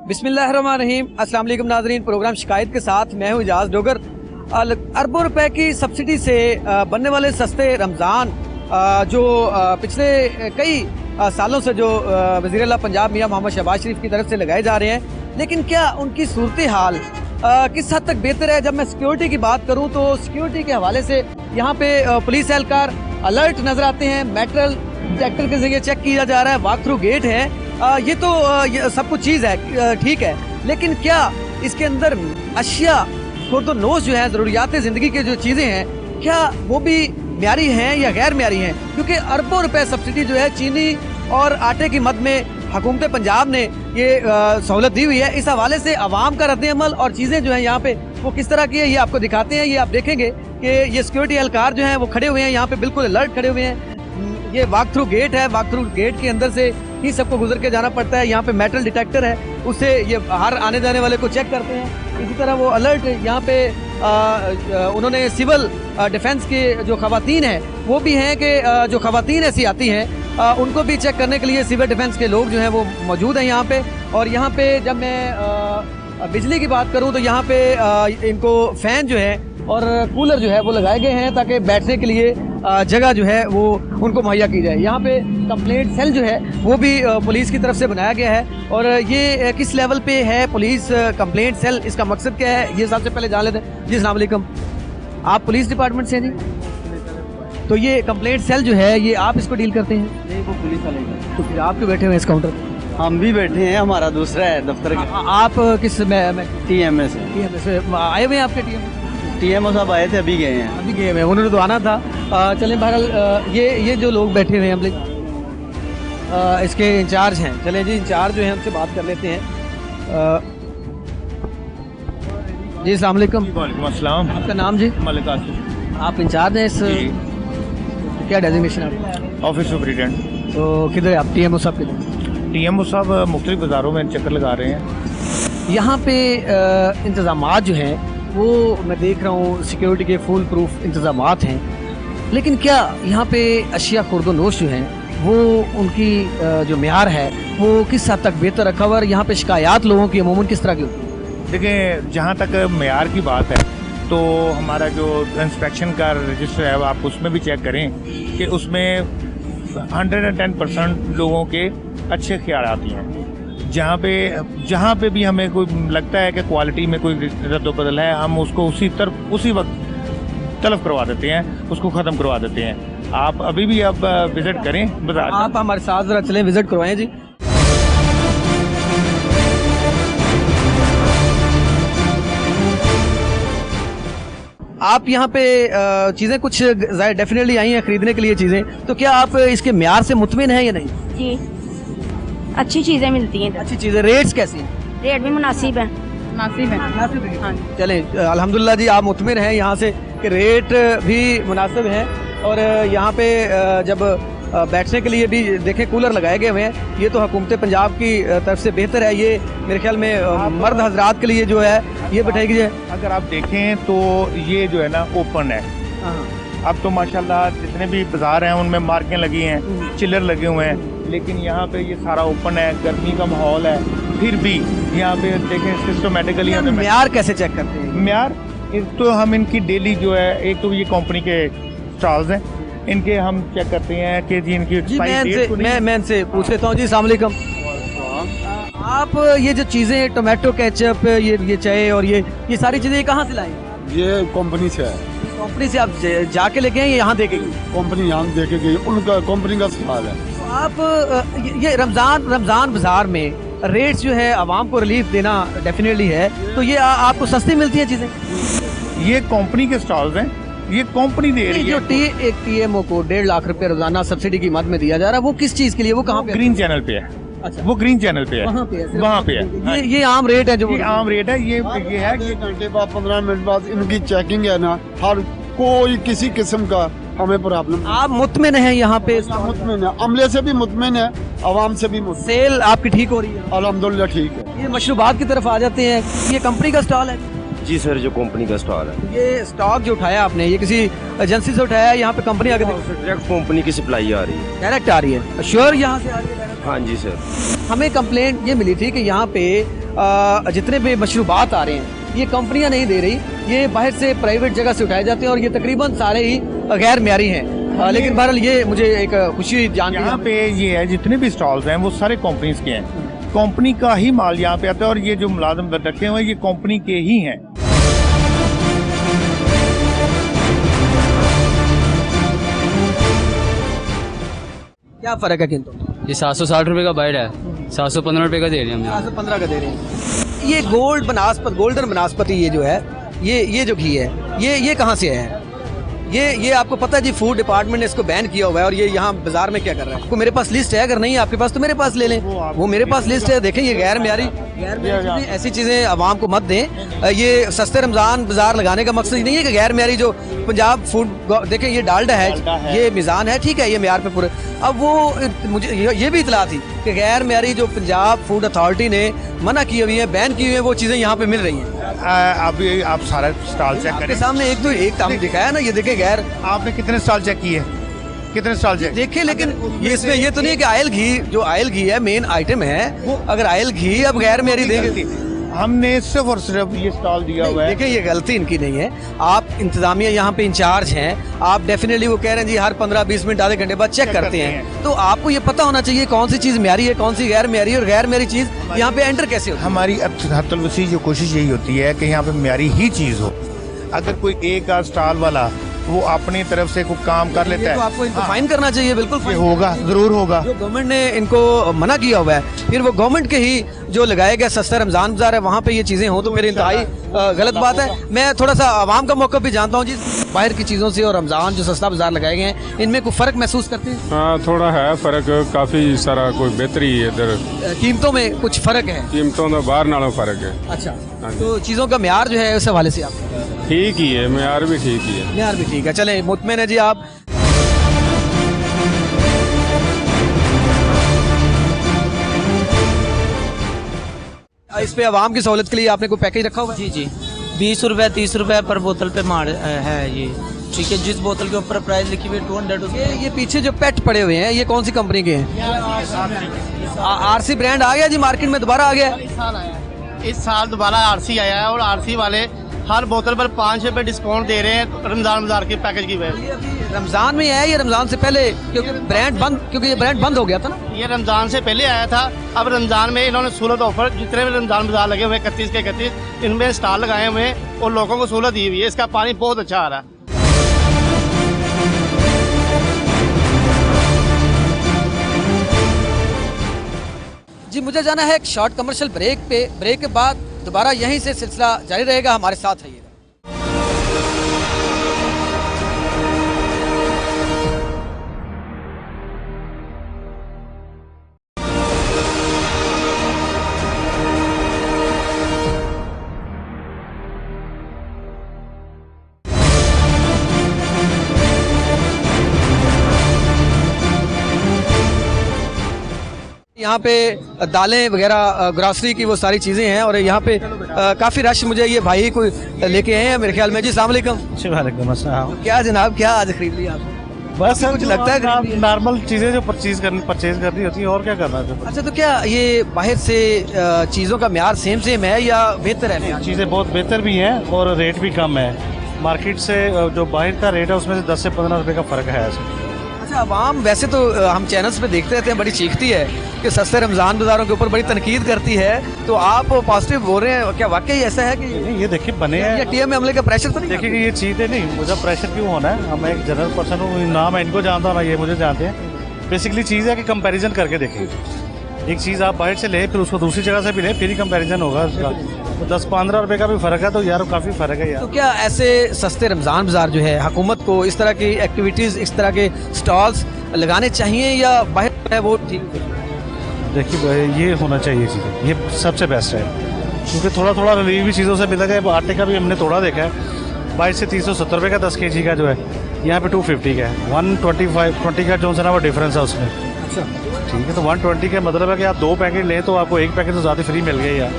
बिस्मिल्लाहिर्रहमानिर्रहीम। अस्सलाम वालेकुम नाज़रीन, प्रोग्राम शिकायत के साथ मैं हूँ इजाज़ डोगर। अरबों रुपए की सब्सिडी से बनने वाले सस्ते रमज़ान जो पिछले कई सालों से जो वज़ीर आला पंजाब मियां मोहम्मद शहबाज शरीफ की तरफ से लगाए जा रहे हैं, लेकिन क्या उनकी सूरत हाल किस हद तक बेहतर है? जब मैं सिक्योरिटी की बात करूँ तो सिक्योरिटी के हवाले से यहाँ पे पुलिस एहलकार अलर्ट नज़र आते हैं, मेटल डिटेक्टर के जरिए चेक किया जा रहा है, वॉक थ्रू गेट है। ये तो ये सब कुछ चीज़ है, ठीक है, लेकिन क्या इसके अंदर अशिया खुर्द-ओ-नोश जो है, ज़रूरियात ज़िंदगी की जो चीज़ें हैं, क्या वो भी म्यारी हैं या गैर म्यारी हैं? क्योंकि अरबों रुपए सब्सिडी जो है चीनी और आटे की मद में हुकूमत पंजाब ने ये सहूलत दी हुई है। इस हवाले से अवाम का रद्द-ए-अमल और चीज़ें जो हैं यहाँ पे वो किस तरह की है, ये आपको दिखाते हैं। ये आप देखेंगे कि ये सिक्योरिटी एहलकार जो हैं वो खड़े हुए हैं यहाँ पे, बिल्कुल अलर्ट खड़े हुए हैं। ये वॉक थ्रू गेट है, वॉक थ्रू गेट के अंदर से ही सबको गुजर के जाना पड़ता है। यहाँ पे मेटल डिटेक्टर है, उससे ये हर आने जाने वाले को चेक करते हैं। इसी तरह वो अलर्ट यहाँ पे उन्होंने सिविल डिफेंस के जो खवातीन हैं वो भी हैं कि जो खवातीन ऐसी आती हैं उनको भी चेक करने के लिए सिविल डिफेंस के लोग जो हैं वो मौजूद हैं यहाँ पे। और यहाँ पे जब मैं बिजली की बात करूँ तो यहाँ पे इनको फैन जो है और कूलर जो है वो लगाए गए हैं ताकि बैठने के लिए जगह जो है वो उनको मुहैया की जाए। यहाँ पे कंप्लेंट सेल जो है वो भी पुलिस की तरफ से बनाया गया है। और ये किस लेवल पे है पुलिस कंप्लेंट सेल, इसका मकसद क्या है, ये सबसे पहले जान लेते हैं। जी अस्सलाम वालेकुम, आप पुलिस डिपार्टमेंट से हैं जी? तो ये कंप्लेंट सेल जो है ये आप इसको डील करते हैं? नहीं, वो पुलिस वाले का। तो फिर आप क्यों बैठे हुए हैं इस काउंटर पर? हम भी बैठे हैं, हमारा दूसरा है दफ्तर का। आप किस TMA से आए हुए हैं? आपके TMO साहब आए थे, अभी गए हैं। अभी गए हैं, उन्होंने तो आना था। चलें बहरहाल ये जो लोग बैठे हुए हैं हम लोग इसके इंचार्ज हैं। चलें जी, इंचार्ज जो हैं उनसे बात कर लेते हैं। जी अस्सलाम वालेकुम। वालेकुम अस्सलाम। आपका नाम जी? मलिक आसिफ। आप इंचार्ज हैं इस, क्या डेजिग्नेशन है? Office superintendent. तो किधर है आप? TMO साहब किधर? TMO साहब मुख्तलिफ बाज़ारों में चक्कर लगा रहे हैं। यहाँ पे इंतज़ामात जो हैं वो मैं देख रहा हूँ, सिक्योरिटी के फुल प्रूफ इंतज़ामात हैं, लेकिन क्या यहाँ पे अशिया खुर्द-ओ-नोश जो हैं वो उनकी जो म्यार है वो किस हद तक बेहतर रखा हुआ है? यहाँ पे शिकायत लोगों की अमूमन किस तरह की होती है? देखिए, जहाँ तक म्यार की बात है तो हमारा जो इंस्पेक्शन का रजिस्टर है आप उसमें भी चेक करें कि उसमें 110% लोगों के अच्छे ख्याल आती हैं। जहाँ पे भी हमें कोई लगता है कि क्वालिटी में कोई रद्द-ओ-बदल है, हम उसको उसी वक्त तलब करवा देते हैं, उसको ख़त्म करवा देते हैं। आप अभी भी अब विज़िट करें बाजार। आप हमारे साथ ज़रा चलें, विज़िट करवाएं जी। आप यहाँ पे चीज़ें कुछ डेफिनेटली आई हैं खरीदने के लिए चीज़ें, तो क्या आप इसके म्यार से मुतमिन हैं या नहीं? जी, अच्छी चीज़ें मिलती हैं। अच्छी चीज़ें। रेट्स कैसी हैं? रेट भी मुनासिब है। हाँ, चलें अल्हम्दुलिल्लाह जी, आप मुतमिन हैं यहाँ से कि रेट भी मुनासिब हैं। और यहाँ पे जब बैठने के लिए भी देखें कूलर लगाए गए हुए हैं, ये तो हुकूमत पंजाब की तरफ से बेहतर है। ये मेरे ख्याल में मर्द हजरात के लिए जो है ये बैठाई गई है। अगर आप देखें तो ये जो है ना ओपन है। अब तो माशाल्लाह जितने भी बाजार हैं उनमें मार्कें लगी हैं, चिल्लर लगे हुए हैं, लेकिन यहाँ पे ये सारा ओपन है, गर्मी का माहौल है, फिर भी यहाँ पे देखें सिस्टमेटिकली। म्यार कैसे चेक करते हैं? म्यार एक तो हम इनकी डेली जो है, एक तो ये कंपनी के स्टॉल्स हैं, इनके हम चेक करते हैं कि जी इनकी मैं इनसे पूछ लेता हूँ। जी अस्सलाम वालेकुम। आप ये जो चीज़ें टोमेटो केचप, ये चाय और ये सारी चीज़ें कहाँ से लाई? ये कंपनी से है। कंपनी से आप जाके लेके आए, यहाँ देके गई? कंपनी यहाँ देके गई, उनका कंपनी का सवाल है। तो आप ये रमज़ान बाजार में रेट्स जो है आवाम को रिलीफ देना डेफिनेटली है, तो ये आपको सस्ती मिलती है चीज़ें? ये कंपनी के स्टॉल्स हैं, ये कंपनी दे रही है। जो एक TMO को 1.5 लाख रुपए रोजाना सब्सिडी की मद में दिया जा रहा है, वो किस चीज़ के लिए? वो कहाँ पे? ग्रीन चैनल पे है। अच्छा, वो ग्रीन चैनल पे है, वहाँ पे है। वहाँ पे है। ये आम रेट है जो ये आम रेट है। ये है एक घंटे बाद 15 मिनट बाद इनकी चेकिंग है ना, हर कोई किसी किस्म का हमें प्रॉब्लम। आप मुतमिन हैं यहाँ पे? मुतमिन है, अमले से भी मुतमिन है, आवाम से भी मुतमिन। सेल आपकी ठीक हो रही है? अल्हम्दुलिल्लाह ठीक है। ये मशरूबात की तरफ आ जाते हैं, ये कंपनी का स्टॉल है? जी सर, जो कंपनी का स्टॉल है। ये स्टॉक जो उठाया आपने, ये किसी एजेंसी से उठाया है? यहाँ पे कंपनी आगे डायरेक्ट कंपनी की सप्लाई आ रही है। डायरेक्ट आ रही है? श्योर यहाँ से आ रही है? हाँ जी सर। हमें कंप्लेंट ये मिली थी कि यहाँ पे जितने भी मशरूबात आ रहे हैं ये कंपनियां नहीं दे रही, ये बाहर से प्राइवेट जगह से उठाए जाते हैं और ये तकरीबन सारे ही गैर म्यारी हैं। लेकिन बहरहाल ये मुझे एक खुशी जान यहाँ पे ये है जितने भी स्टॉल्स हैं वो सारे कंपनीज के हैं, कंपनी का ही माल यहाँ पे आता है और ये जो मुलाजिम रखे हुए हैं ये कंपनी के ही हैं। क्या फ़र्क है किंतु? ये 760 रुपये का बाइड है, 715 रुपये का दे रहे हैं हम यहाँ। 715 का दे रहे हैं। ये गोल्डन बनास्पति ये जो है ये जो घी है ये कहाँ से है? ये आपको पता है जी, फूड डिपार्टमेंट ने इसको बैन किया हुआ है और ये यहाँ बाजार में क्या कर रहा है? आपको मेरे पास लिस्ट है, अगर नहीं है आपके पास तो मेरे पास ले लें। वो मेरे पास लिस्ट है, देखें ये गैर म्यारी चीज़ें, ऐसी चीज़ें आवाम को मत दें। ये सस्ते रमज़ान बाजार लगाने का मकसद नहीं है कि गैर म्यारी जो पंजाब फूड, देखें ये डालडा है, ये मिज़ान है, ठीक है, ये म्यार पे पूरे। अब वो मुझे ये भी इतला थी कि गैर म्यारी जो पंजाब फूड अथॉरिटी ने मना की हुई है, बैन की हुई है, वो चीज़ें यहाँ पे मिल रही हैं। अभी आप सारा स्टॉल चेक आपके करें, सामने एक हम दिखाया ना, ये देखें गैर। आपने कितने स्टॉल चेक किए? कितने स्टॉल चेक देखिए, लेकिन ये इसमें ये तो नहीं है कि आयल घी है मेन आइटम है, अगर आयल घी अब गैर म्यारी देंगे। हमने सिर्फ और सिर्फ ये स्टॉल दिया हुआ है। देखिए ये गलती इनकी नहीं है, आप इंतजामिया यहाँ पे इंचार्ज हैं, आप डेफिनेटली वो कह रहे हैं जी हर 15-20 मिनट आधे घंटे बाद चेक करते हैं, तो आपको ये पता होना चाहिए कौन सी चीज़ म्यारी है, कौन सी गैर म्यारी है, और गैर म्यारी चीज़ यहाँ पे एंटर कैसे होती है। हमारी हत्तुल वसी जो कोशिश यही होती है कि यहाँ पे म्यारी ही चीज़ हो। अगर कोई एक आध स्टॉल वाला वो अपनी तरफ से कोई काम कर लेता है तो आपको इनको फाइन करना चाहिए, बिल्कुल ये होगा, जरूर होगा। जो गवर्नमेंट ने इनको मना किया हुआ है, फिर वो गवर्नमेंट के ही जो लगाया गया सस्ता रमज़ान बाजार है वहाँ पे ये चीज़ें हों तो मेरी इंतहाई गलत बात है। मैं थोड़ा सा आवाम का मौक़िफ़ भी जानता हूँ जी, बाहर की चीज़ों से और रमज़ान जो सस्ता बाजार लगाए गए हैं इनमें कोई फ़र्क महसूस करते हैं? हाँ, थोड़ा है फ़र्क, काफ़ी सारा कोई बेहतरी है इधर। कीमतों में कुछ फ़र्क है? कीमतों का बाहर नालों फ़र्क है। अच्छा, तो चीज़ों का म्यार जो है उस हवाले से आप ठीक ही है, म्यार भी ठीक ही है। म्यार भी ठीक है, चलें मुतमिन है जी आप। इस पे आवाम की सहूलत के लिए आपने कोई पैकेज रखा हुआ है? जी 20 रुपये 30 रुपये पर बोतल पे मार है ये, ठीक है। जिस बोतल के ऊपर प्राइस लिखी हुई 200। ये पीछे जो पेट पड़े हुए हैं ये कौन सी कंपनी के हैं? आरसी ब्रांड आ गया जी मार्केट में, दोबारा आ गया। इस साल दोबारा आरसी आया है और आरसी वाले हर बोतल पर 5 रुपये डिस्काउंट दे रहे हैं रमज़ान बाजार के पैकेज की वजह से। रमज़ान में आया या रमज़ान से पहले? क्योंकि ये ब्रांड बंद हो गया था ना। ये रमज़ान से पहले आया था, अब रमज़ान में इन्होंने सहूलत ऑफर, जितने भी रमज़ान बाजार लगे हुए 31 के 31 इनमें स्टॉल लगाए हुए हैं और लोगों को सहूलत दी हुई है। इसका पानी बहुत अच्छा आ रहा है। जी मुझे जाना है एक शॉर्ट कमर्शियल ब्रेक पे, ब्रेक के बाद दोबारा यहीं से सिलसिला जारी रहेगा, हमारे साथ रहिएगा। यहाँ पे दालें वगैरह ग्रॉसरी की वो सारी चीज़ें हैं और यहाँ पे काफ़ी रश मुझे ये भाई को लेके आए हैं मेरे ख्याल में। जी अस्सलाम वालेकुम। वालेकुम अस्सलाम। क्या जनाब, क्या आज खरीद लिया आप? बस कुछ लगता है नॉर्मल चीज़ें जो परचेज करनी होती है, और क्या करना है। अच्छा, तो क्या ये बाहर से चीज़ों का म्यार सेम है या बेहतर है? चीज़ें बहुत बेहतर भी हैं और रेट भी कम है। मार्केट से जो बाहर का रेट है उसमें से 10 से 15 रुपये का फ़र्क है ऐसे। अच्छा, आवाम वैसे तो हम चैनल्स पे देखते रहते हैं, बड़ी चीखती है कि सस्ते रमज़ान बाज़ारों के ऊपर बड़ी तनकीद करती है, तो आप पॉजिटिव बोल रहे हैं, क्या वाकई ऐसा है कि नहीं? ये देखिए बने हैं, या टीएम हमले का प्रेशर तो नहीं? देखिए कि ये चीज़ें नहीं, मुझे प्रेशर क्यों होना है? हम एक जनरल पर्सन हूँ, ना मैं इनको जानता हूँ ना ये मुझे जानते हैं। बेसिकली चीज़ है कि कंपैरिजन करके देखिए, एक चीज़ आप बाहर से ले फिर उसको दूसरी जगह से भी ले, फिर ही कंपैरिजन होगा उसका। तो 10-15 रुपये का भी फ़र्क है, तो यार काफ़ी फ़र्क है यार। तो क्या ऐसे सस्ते रमज़ान बाज़ार जो है हुकूमत को इस तरह की एक्टिविटीज़, इस तरह के स्टॉल्स लगाने चाहिए या बाहर है वो ठीक? देखिए ये होना चाहिए चीज़ें, ये सबसे बेस्ट है, क्योंकि थोड़ा थोड़ा रिलीव भी चीज़ों से मिला है। आटे का भी हमने थोड़ा देखा है, 22 से 370 रुपये का 10 kg का जो है, यहाँ पे 250 का है। 120 का जो है ना वो डिफरेंस है उसमें। अच्छा ठीक है, तो 120 का मतलब है कि आप 2 पैकेट लें तो आपको 1 पैकेट तो ज़्यादा फ्री मिल गई यार।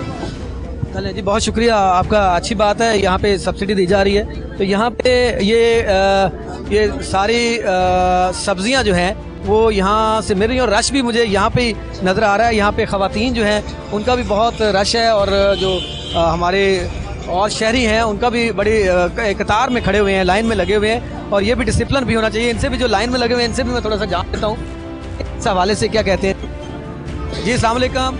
चलें जी, बहुत शुक्रिया आपका। अच्छी बात है, यहाँ पे सब्सिडी दी जा रही है। तो यहाँ पे ये सारी सब्जियाँ जो हैं वो यहाँ से मिल रही हैं और रश भी मुझे यहाँ पे ही नज़र आ रहा है। यहाँ पे ख़वातीन जो हैं उनका भी बहुत रश है और जो हमारे और शहरी हैं उनका भी बड़ी कतार में खड़े हुए हैं, लाइन में लगे हुए हैं। और ये भी डिसिप्लिन भी होना चाहिए। इनसे भी जो लाइन में लगे हुए हैं इनसे भी मैं थोड़ा सा जान लेता हूँ इस हवाले से क्या कहते हैं। जी अस्सलाम वालेकुम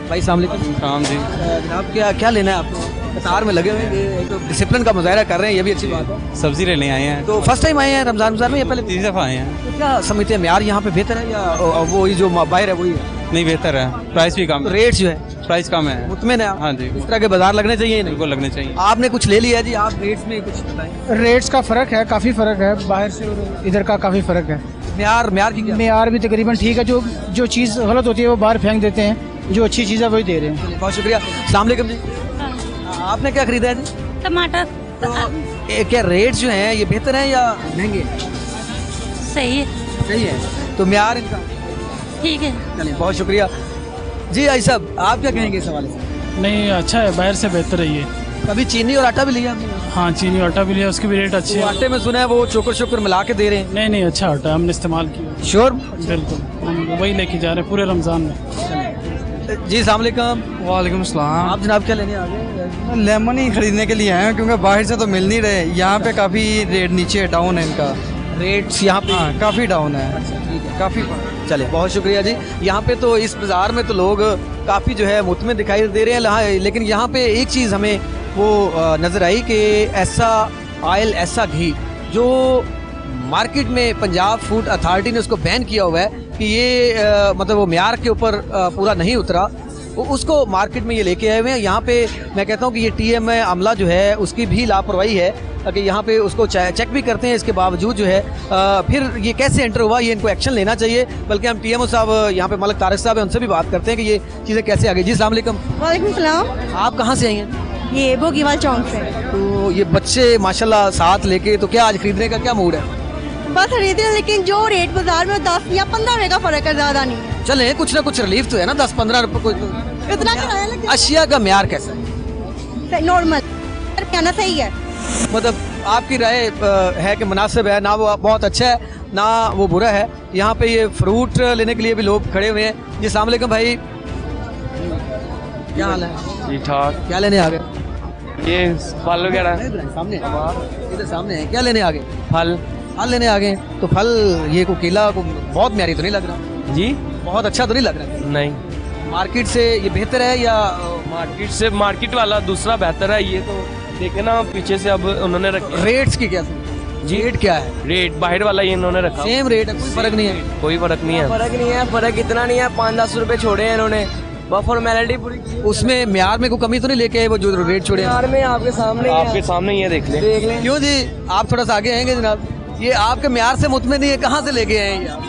भाई। अस्सलाम वालेकुम। शाम जी। जनाब क्या लेना है आपको? कतार में लगे हुए हैं, एक तो डिसिप्लिन का मुजाहरा कर रहे हैं, ये भी अच्छी बात है। सब्जी लेने आए हैं। तो फर्स्ट टाइम आए हैं रमज़ान में या पहले? 3 दफ़ा आए हैं। तो क्या समझते हैं म्यार यहाँ पे बेहतर है या वो जो बाहर है वही है? नहीं, बेहतर है, प्राइस भी कम, रेट जो है प्राइस कम है। मुतमिन है? हाँ जी, इस तरह के बाजार लगने चाहिए। नहीं बिल्कुल लगने चाहिए। आपने कुछ ले लिया जी, आप रेट्स में कुछ बताएं। रेट्स का फ़र्क है, काफ़ी फ़र्क है, बाहर से और इधर का काफ़ी फ़र्क है। म्यार की क्या? मेयार भी तकरीबन ठीक है, जो चीज़ गलत होती है वो बाहर फेंक देते हैं, जो अच्छी चीज़ है वही दे रहे हैं। बहुत शुक्रिया। अस्सलाम वालेकुम जी। आपने क्या खरीदा है जी? टमाटर। तो क्या रेट जो हैं ये बेहतर हैं या महंगे? सही है। सही है। तो म्यार इनका ठीक है। चलिए, बहुत शुक्रिया जी। आई साहब आप क्या कहेंगे इस हवाले से? नहीं, अच्छा है, बाहर से बेहतर है ये। कभी चीनी और आटा भी लिया आपने? हाँ, चीनी और आटा भी लिया, उसकी भी रेट अच्छी तो है। आटे में सुना है वो चोकर मिला के दे रहे हैं। नहीं, अच्छा आटा है, हमने इस्तेमाल किया। श्योर? बिल्कुल, हम वही लेके जा रहे हैं पूरे रमज़ान में। जी अस्सलाम वालेकुम। वालेकुम सलाम। आप जनाब क्या लेने आ गए? लेमन ही खरीदने के लिए आए हैं क्योंकि बाहर से तो मिल नहीं रहे। यहाँ पे काफ़ी रेट नीचे डाउन है इनका। रेट्स यहाँ पे? हाँ, काफ़ी डाउन है। काफ़ी। चले, बहुत शुक्रिया जी। यहाँ पे तो इस बाज़ार में तो लोग काफ़ी जो है मुतमिन दिखाई दे रहे हैं, लेकिन यहाँ पे एक चीज़ हमें वो नज़र आई कि ऐसा ऑयल, ऐसा घी जो मार्केट में पंजाब फूड अथॉरिटी ने उसको बैन किया हुआ है कि ये मतलब वो म्यार के ऊपर पूरा नहीं उतरा, उसको मार्केट में ये लेके आए हुए हैं। यहाँ पे मैं कहता हूँ कि ये टीएम अमला जो है उसकी भी लापरवाही है कि यहाँ पे उसको चेक भी करते हैं, इसके बावजूद जो है फिर ये कैसे एंटर हुआ, ये इनको एक्शन लेना चाहिए। बल्कि हम टीएमओ साहब यहाँ पे मलिक तारिक साहब हैं, उनसे भी बात करते हैं कि ये चीज़ें कैसे आ गई। जी अस्सलाम वालेकुम। वालेकुम सलाम। आप कहाँ से आई हैं? ये बोगीवाल चौक से। तो ये बच्चे माशाल्लाह साथ लेके, तो क्या आज खरीदने का क्या मूड है? बस खरीदे, लेकिन जो रेट बाजार में 10 या 15 रुपए का फर्क है, ज्यादा नहीं है। चले, कुछ ना कुछ रिलीफ तो है ना, 10-15 रुपए कोई तो। इतना किराया लगे। अशिया का म्यार कैसा है? नॉर्मल कहना सही है। मतलब आपकी राय है कि मुनासिब है ना, वो बहुत अच्छा है ना वो बुरा है। यहाँ पे ये फ्रूट लेने के लिए भी लोग खड़े हुए हैं। जी अस्सलाम वालेकुम भाई, क्या हाल है? ठीक ठाक। क्या लेने आ गए? ये फल वगैरह सामने इधर सामने है, क्या लेने आ गए? फल लेने आ गए। तो फल ये को केला को बहुत म्यारी तो नहीं लग रहा जी? बहुत अच्छा तो नहीं लग रहा? नहीं, मार्केट से ये बेहतर है या मार्केट वाला दूसरा बेहतर है। ये तो देखे ना पीछे से अब उन्होंने रखे। रेट्स की क्या जी? रेट क्या है? रेट बाहर वाला ये इन्होंने रखा। सेम रेट है, कोई फर्क नहीं है? कोई फर्क नहीं है। फर्क इतना नहीं है, 5-10 रुपए छोड़े हैं इन्होंने, फॉर्मेलिटी पूरी की। उसमें म्यार में कोई कमी तो नहीं लेके आए वो जो रेट छोड़े हैं? यार में आपके सामने ये देख लें। क्यों जी, आप थोड़ा सा आगे आएंगे जनाब? ये आपके म्यार से मुतमिन नहीं है, कहाँ से लेके आए हैं?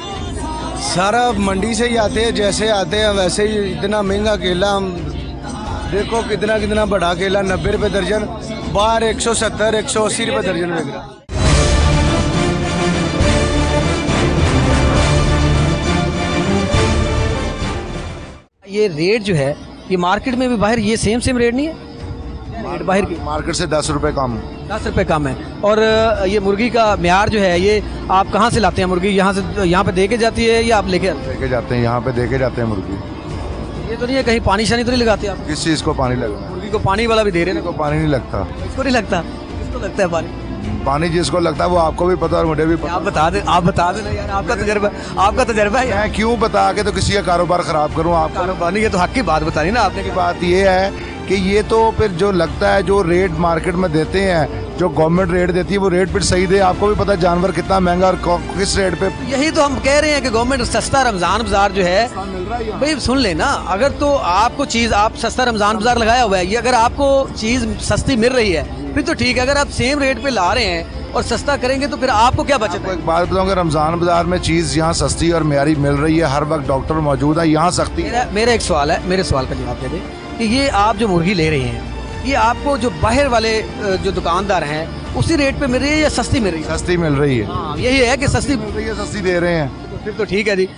सारा मंडी से ही आते हैं, जैसे आते हैं वैसे ही। इतना महंगा केला, हम देखो कितना बड़ा केला 90 रुपए दर्जन, बाहर 170-180 रुपए दर्जन बिक रहा। ये रेट जो है ये मार्केट में भी बाहर ये सेम रेट नहीं है? रेट बाहर की मार्केट से 10 रुपए कम। 10 रुपए कम है। और ये मुर्गी का म्यार जो है ये आप कहाँ से लाते हैं? मुर्गी यहाँ पे दे के जाती है या आप लेके जाते हैं? यहाँ पे देके जाते हैं मुर्गी। ये तो नहीं है कहीं पानी शानी तो नहीं लगाते आप? किस चीज़ को पानी लगा? मुर्गी को पानी वाला भी दे रहे हैं? को पानी नहीं लगता। इसको नहीं लगता? किसको लगता है पानी? पानी जिसको लगता है वो आपको भी पता और मुझे भी पता। आप बता दे ना यार, आपका तजर्बा है। मैं क्यों बता के तो किसी का कारोबार खराब करूँ? आप कारोबार नहीं, ये तो हक की बात बताई ना आपने। की बात ये है कि ये तो फिर जो लगता है, जो रेट मार्केट में देते हैं, जो गवर्नमेंट रेट देती है वो रेट फिर सही दे। आपको भी पता है जानवर कितना महंगा और किस रेट पे। यही तो हम कह रहे हैं कि गवर्नमेंट सस्ता रमजान बाजार जो है भाई सुन लेना, अगर तो आपको चीज़ आप सस्ता रमजान बाजार लगाया हुआ है, ये अगर आपको चीज़ सस्ती मिल रही है फिर तो ठीक है। अगर आप सेम रेट पे ला रहे हैं और सस्ता करेंगे तो फिर आपको क्या बचेगा? एक बात बताऊंगा, रमजान बाजार में चीज़ यहाँ सस्ती और म्यारी मिल रही है, हर वक्त डॉक्टर मौजूद है, यहाँ सख्ती है। मेरा एक सवाल है, मेरे सवाल का जवाब दे दें कि ये आप जो मुर्गी ले रहे हैं ये आपको जो बाहर वाले जो दुकानदार हैं उसी रेट पे मिल रही है या सस्ती मिल रही है? सस्ती मिल रही है। हाँ, यही है कि सस्ती मिल रही है, सस्ती दे रहे हैं। तो फिर तो ठीक है जी।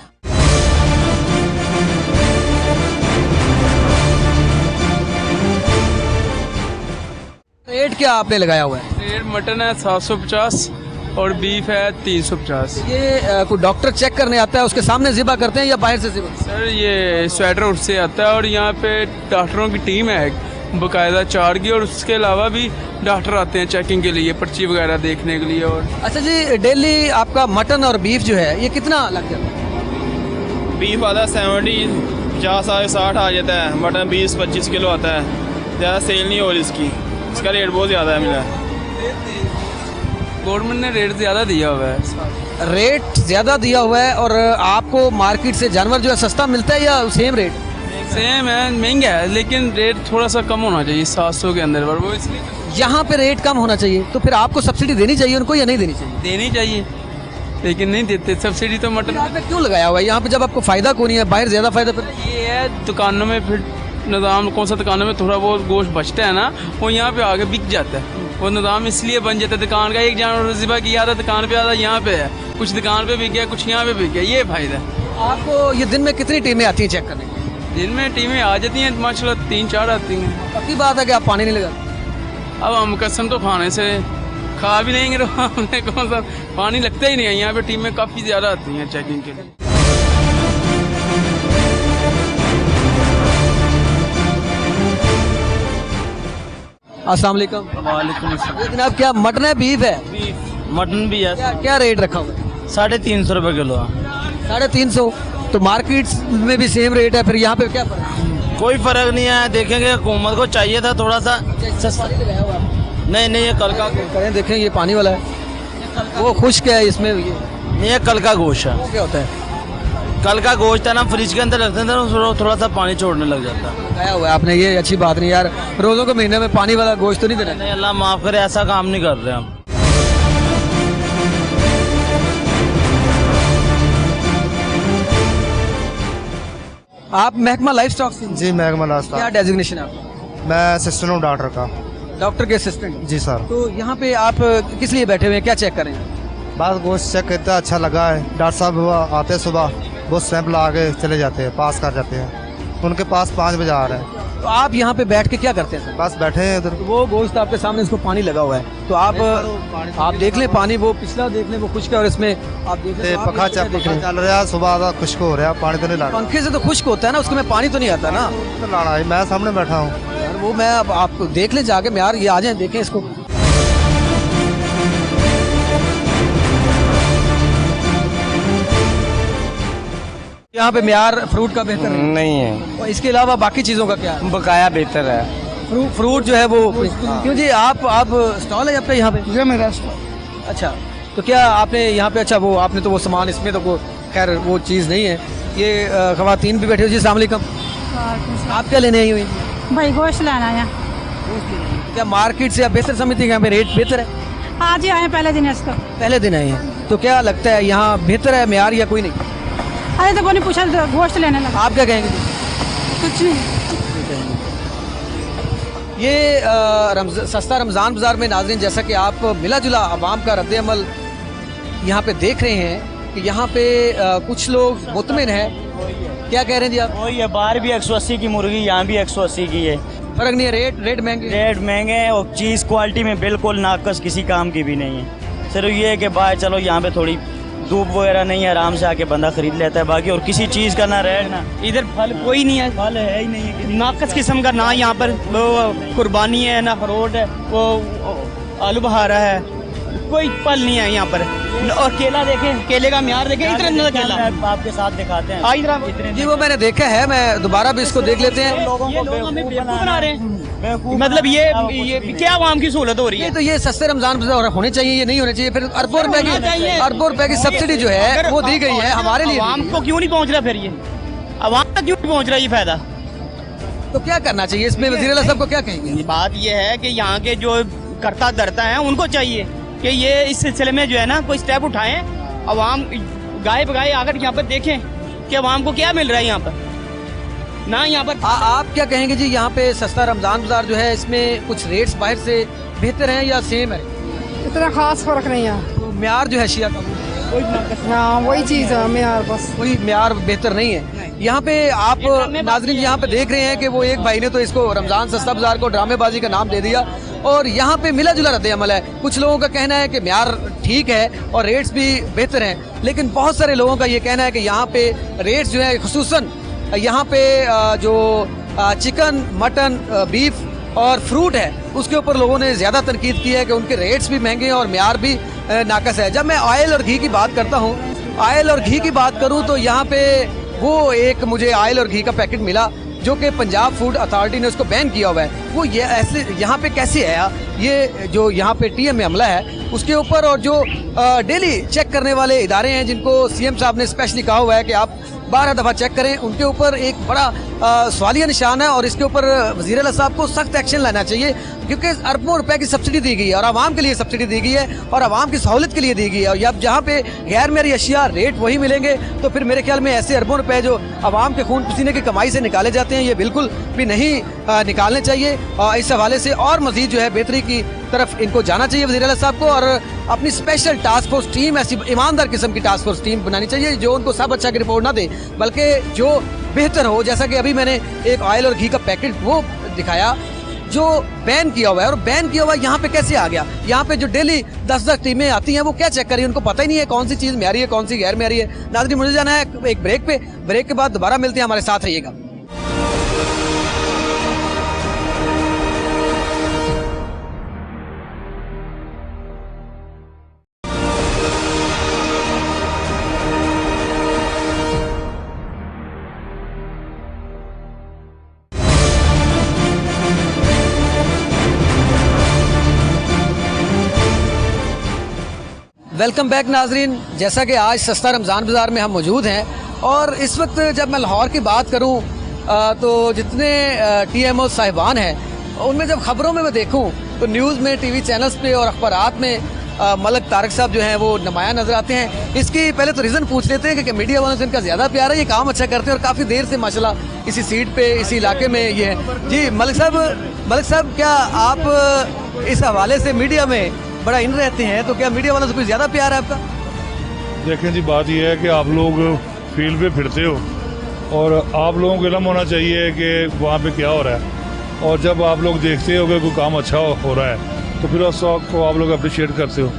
रेट क्या आपने लगाया हुआ है? रेट मटन है 750 और बीफ है 350। ये कोई डॉक्टर चेक करने आता है उसके सामने ज़िबा करते हैं या बाहर से ज़िबा? सर ये स्वेटर उठ से आता है और यहाँ पे डॉक्टरों की टीम है बाकायदा 4 की, और उसके अलावा भी डॉक्टर आते हैं चेकिंग के लिए, पर्ची वगैरह देखने के लिए। और अच्छा जी, डेली आपका मटन और बीफ जो है ये कितना लग जाता है? बीफ आता है 70, 50 60 आ जाता है। मटन 20-25 किलो आता है। ज़्यादा सेल नहीं हो रही इसकी, इसका रेट बहुत ज़्यादा है मेरा। गवर्नमेंट ने रेट ज़्यादा दिया हुआ है। रेट ज़्यादा दिया हुआ है और आपको मार्केट से जानवर जो है सस्ता मिलता है या सेम रेट? सेम है, महंगा है, लेकिन रेट थोड़ा सा कम होना चाहिए 700 के अंदर, पर वो इसलिए यहाँ पे रेट कम होना चाहिए, तो फिर आपको सब्सिडी देनी चाहिए उनको या नहीं देनी चाहिए? देनी चाहिए, लेकिन नहीं देते सब्सिडी। तो मटन यहाँ पे क्यों लगाया हुआ है? यहाँ पे जब आपको फायदा को नहीं है, बाहर ज्यादा फायदा। फिर ये है दुकानों में, फिर निज़ाम कौन सा दुकानों में थोड़ा बहुत गोश्त बचता है ना, वो यहाँ पे आगे बिक जाता है। वो निज़ाम इसलिए बन जाता है, दुकान का एक जानवर ज़िबा किया था दुकान पे आता, यहाँ पे है, कुछ दुकान पे बिक गया, कुछ यहाँ पे बिक गया, ये फायदा है। आपको ये दिन में कितनी टीमें आती हैं चेक करने? दिन में टीमें आ जाती हैं माशाल्लाह 3-4 आती हैं। पक्की बात है कि आप पानी नहीं लगाते? अब हम कसम तो खाने से खा भी लेंगे तो हमने कौन सा पानी लगता ही नहीं है। यहाँ पे टीमें काफ़ी ज़्यादा आती हैं चेकिंग के लिए। अस्सलाम वालेकुम। वालेकुम अस्सलाम। ये जनाब क्या मटन है बीफ है? मटन भी है, क्या रेट रखा हुआ है? 350 रुपये किलो है। 350। तो मार्केट में भी सेम रेट है, फिर यहाँ पे क्या फर्क है? कोई फर्क नहीं है, देखेंगे हुकूमत को चाहिए था थोड़ा सा सस्ता। नहीं नहीं, ये कल का करें, देखें ये पानी वाला है, वो खुश्क है, इसमें ये नहीं, ये कल का गोश्त है। क्या होता है? कल का गोश्त है ना, फ्रिज के अंदर रखते थे ना, थोड़ा सा पानी छोड़ने लग जाता है। लगाया हुआ है आपने, ये अच्छी बात नहीं यार। रोज़ों के महीने में पानी वाला गोश्त तो नहीं देना। नहीं, अल्लाह माफ़ करे, ऐसा काम नहीं कर रहे हम। आप महकमा लाइफ स्टॉक से? जी महकमा लास्ट क्या डेजिग्नेशन है आपका? मैं असिस्टेंट हूँ डॉक्टर का। डॉक्टर के असिस्टेंट? जी सर। तो यहाँ पे आप किस लिए बैठे हुए हैं, क्या चेक करें? बस गोश्त चेक करता अच्छा लगा है। डॉक्टर साहब आते सुबह, वो सैंपल आके चले जाते हैं, पास कर जाते हैं। उनके पास 5 बजे आ रहे हैं। तो आप यहाँ पे बैठ के क्या करते हैं? बस बैठे हैं उधर। वो गोश्त आपके सामने, इसको पानी लगा हुआ है, तो आप देख लें पानी, वो पिछला देख लें, वो खुश्क है, और इसमें आप देख लें तो पखा चल रहा है, सुबह आधा खुश्क हो रहा है, पानी तो नहीं ला रहा। पंखे से तो खुश्क होता है ना, उसको में पानी तो नहीं आता ना। तो लाना है, मैं सामने बैठा हूँ यार वो मैं अब आप देख लें जाके, यार ये आ जाए देखें इसको। यहाँ पे म्यार फ्रूट का बेहतर नहीं है, और इसके अलावा बाकी चीज़ों का क्या है? बकाया बेहतर है। फ्रूट जो है वो क्यों जी? आप स्टॉल है आपका यहाँ पे? ये मेरा स्टॉल। अच्छा, तो क्या आपने यहाँ पे, अच्छा वो आपने तो वो सामान, इसमें तो खैर वो चीज़ नहीं है। ये ख़वातीन भी बैठे हो जी, अस्सलाम वालेकुम। आप क्या लेने आई हुई? भाई गोश्त लाना है। क्या मार्केट से आप बेहतर समझती हैं यहाँ पे रेट बेहतर है? आज ही आए पहले दिन इसको। पहले दिन आए हैं, तो क्या लगता है यहाँ बेहतर है म्यार या कोई नहीं? अरे तो कोई नहीं पूछा, गोश्त लेने लगा। आप क्या कहेंगे? कुछ नहीं। ये सस्ता रमज़ान बाज़ार में नाज़रीन, जैसा कि आप मिला जुला आवाम का रद्द अमल यहाँ पे देख रहे हैं कि यहाँ पे कुछ लोग मुतमिन हैं। क्या कह रहे हैं जी आप? वही है, बाहर भी 180 की मुर्गी, यहाँ भी 180 की है। फर्क नहीं है, रेट महंगे? रेट महंगे हैं और चीज़ क्वालिटी में बिल्कुल नाकस किसी काम की भी नहीं है। सिर्फ ये है कि बाहर चलो यहाँ पे थोड़ी धूप वगैरह नहीं है, आराम से आके बंदा खरीद लेता है, बाकी और किसी चीज़ का ना रेट ना। इधर फल कोई नहीं है, फल है ही नहीं है, नाकस किस्म का ना। यहाँ पर वो कुर्बानी है ना, फरोट है, वो आलू बहारा है, कोई फल नहीं है यहाँ पर। और केला देखें, केले का म्यार देखें, इतना केला आपके साथ दिखाते हैं। जी वो मैंने देखा है, मैं दोबारा भी इसको देख लेते हैं। ये लोग हमें बेवकूफ बना रहे हैं। मतलब ये क्या आवाम की सहूलत हो रही है? तो ये सस्ते रमजान बाज़ार होने चाहिए, ये नहीं होने चाहिए? फिर अरबों रुपए की सब्सिडी जो है वो दी गई है हमारे लिए। आवाम को क्यों नहीं पहुँच रहा? फिर ये आवाम तक क्यों नहीं पहुँच रहा ये फायदा? तो क्या करना चाहिए इसमें? वज़ीर आला साहब को क्या कहेंगे? बात ये है कि यहाँ के जो करता धरता है उनको चाहिए कि ये इस सिलसिले में जो है ना कोई स्टेप उठाएं। अवाम गाय बगाए आकर यहाँ पर देखें कि अवाम को क्या मिल रहा है यहाँ पर ना। यहाँ पर आप क्या कहेंगे जी? यहाँ पे सस्ता रमजान बाज़ार जो है, इसमें कुछ रेट्स बाहर से बेहतर हैं या सेम है? इतना खास फर्क नहीं है। तो म्यार जो है शिया का वही चीज़ है, म्यार बस कोई म्यार बेहतर नहीं है। यहाँ पे आप नाजरीन यहाँ पे देख रहे हैं कि वो एक भाई ने तो इसको रमजान सस्ता बाज़ार को ड्रामेबाजी का नाम दे दिया। और यहाँ पे मिला जुला रद्द अमल है। कुछ लोगों का कहना है कि म्यार ठीक है और रेट्स भी बेहतर हैं, लेकिन बहुत सारे लोगों का ये कहना है कि यहाँ पे रेट्स जो है खुसूसन यहाँ पे जो चिकन, मटन, बीफ और फ्रूट है उसके ऊपर लोगों ने ज़्यादा तनकीद की है कि उनके रेट्स भी महंगे हैं और म्यार भी नाकस है। जब मैं ऑयल और घी की बात करता हूँ, ऑयल और घी की बात करूँ तो यहाँ पे वो एक मुझे ऑयल और घी का पैकेट मिला जो कि पंजाब फूड अथॉरिटी ने उसको बैन किया हुआ है। वो ये ऐसे यहाँ पे कैसे आया, ये जो यहाँ पे टीएम में हमला है उसके ऊपर, और जो डेली चेक करने वाले इदारे हैं जिनको सीएम साहब ने स्पेशली कहा हुआ है कि आप 12 दफ़ा चेक करें, उनके ऊपर एक बड़ा सवालिया निशान है और इसके ऊपर वज़ीर आला साहब को सख्त एक्शन लेना चाहिए, क्योंकि अरबों रुपए की सब्सिडी दी गई है और आवाम के लिए सब्सिडी दी गई है और आवाम की सहूलत के लिए दी गई है। और अब जहाँ पे गैर मेरी अशिया रेट वही मिलेंगे तो फिर मेरे ख्याल में ऐसे अरबों रुपए जो आवाम के खून पसीने की कमाई से निकाले जाते हैं ये बिल्कुल भी नहीं निकालने चाहिए। इस हवाले से और मजीद जो है बेहतरी की तरफ इनको जाना चाहिए वज़ीर आला साहब को, और अपनी स्पेशल टास्क फोर्स टीम, ऐसी ईमानदार किस्म की टास्क फोर्स टीम बनानी चाहिए जो उनको सब अच्छा की रिपोर्ट ना दे बल्कि जो बेहतर हो। जैसा कि अभी मैंने एक ऑयल और घी का पैकेट वो दिखाया जो बैन किया हुआ है, और बैन किया हुआ यहाँ पे कैसे आ गया। यहाँ पे जो डेली 10-10 टीमें आती हैं वो क्या चेक करी, उनको पता ही नहीं है कौन सी चीज़ म्यारी है कौन सी गैर म्यारी है। नाज़रीन, मुझे जाना है एक ब्रेक पे, ब्रेक के बाद दोबारा मिलते हैं, हमारे साथ रहिएगा। वेलकम बैक नाजरीन। जैसा कि आज सस्ता रमज़ान बाज़ार में हम मौजूद हैं और इस वक्त जब मैं लाहौर की बात करूं तो जितने TMO साहिबान हैं उनमें जब ख़बरों में मैं देखूं तो न्यूज़ में, TV चैनल्स पे और अखबारात में मलक तारक साहब जो हैं वो नुमाया नज़र आते हैं। इसकी पहले तो रीज़न पूछ लेते हैं कि मीडिया वालों से इनका ज़्यादा प्यार है, ये काम अच्छा करते हैं और काफ़ी देर से माशाल्लाह इसी सीट पे, इसी इलाके में ये है। जी मलिक साहब, क्या आप इस हवाले से मीडिया में बड़ा इन रहते हैं तो क्या मीडिया वालों से कुछ ज़्यादा प्यार है आपका? देखें जी, बात यह है कि आप लोग फील्ड पे फिरते हो और आप लोगों को इल्म होना चाहिए कि वहाँ पे क्या हो रहा है, और जब आप लोग देखते हो कि कोई काम अच्छा हो रहा है तो फिर उस को आप लोग अप्रिशिएट करते हो,